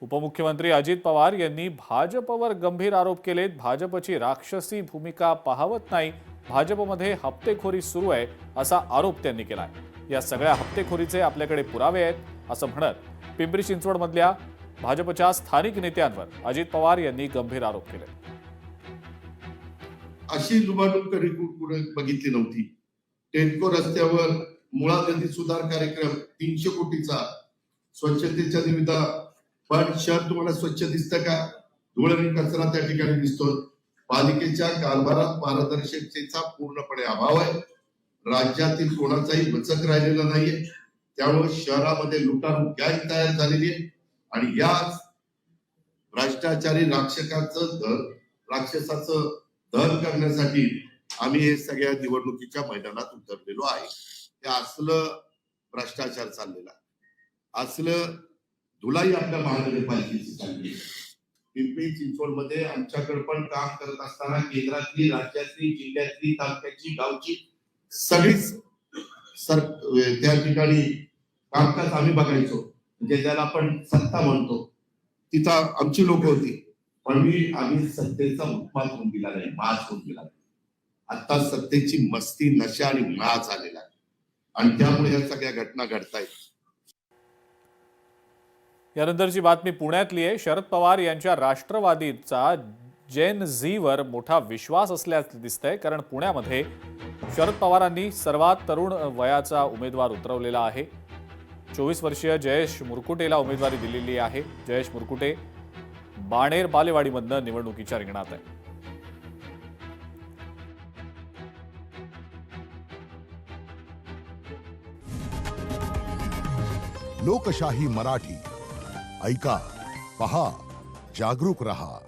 उपमुख्यमंत्री अजित पवार यांनी भाजपवर गंभीर आरोप केलेत। भाजपची राक्षसी भूमिका पाहवत नाही, भाजपमध्ये हप्तेखोरी सुरू आहे असा आरोप त्यांनी केलाय। या सगळ्या हप्तेखोरीचे आपल्याकडे पुरावे आहेत असं म्हणत पिंपरी चिंचवडमधल्या भाजपच्या स्थानिक नेत्यांवर अजित पवार यांनी गंभीर आरोप केले। अशी लुबाडूब कधी कुठे बघितली नव्हती। टेटको रस्त्यावर मुळा नदी सुधार कार्यक्रम 300 कोटीचा स्वच्छतेच्या निमित्त, पण शहर तुम्हाला स्वच्छ दिसतं का? धूळ आणि कचरा त्या ठिकाणी दिसतो। पालिकेच्या कारभारात पारदर्शकतेचा पूर्णपणे अभाव आहे। राज्यातील कोणाचाही वचक राहिलेला नाहीये। त्यामुळे शहरामध्ये लुटारूट गँग तयार झालेली आहे आणि या भ्रष्टाचारी राक्षसाचं दहन करण्यासाठी आम्ही हे सगळ्या निवडणुकीच्या मैदानात उतरलेलो आहे। हे असलं भ्रष्टाचार चाललेला, असलं धुलाई आपल्या महानगरपालिकेची चालली आहे। पिंपरी चिंचवडमध्ये आमच्याकडे पण काम करत असताना केंद्रातली, राज्यातली, जिल्ह्यातली, तालुक्याची, गावची सगळीच त्या ठिकाणी कामकाज आम्ही बघायचो, म्हणजे ज्याला आपण सत्ता म्हणतो, तिथं आमची लोक होती। पण आम्ही सत्तेचा उत्पाद होऊन दिला नाही, माज होऊन दिला नाही। आता सत्तेची मस्ती, नशा आणि माज झालेला आहे आणि त्यामुळे या सगळ्या घटना घडतायत। यानंतरची बातमी पुण्यातली आहे। शरद पवार यांच्या राष्ट्रवादीचा जेन झीवर मोठा विश्वास असल्याचे दिसतंय, कारण पुण्यामध्ये शरद पवारांनी सर्वात तरुण वयाचा उमेदवार उतरवलेला आहे। 24 वर्षीय जयेश मुरकुटेला उमेदवारी दिलेली आहे। जयेश मुरकुटे बाणेर बालेवाडीमधनं निवडणुकीच्या रिंगणात आहे। लोकशाही मराठी ऐका, पहा, जागरूक रहा।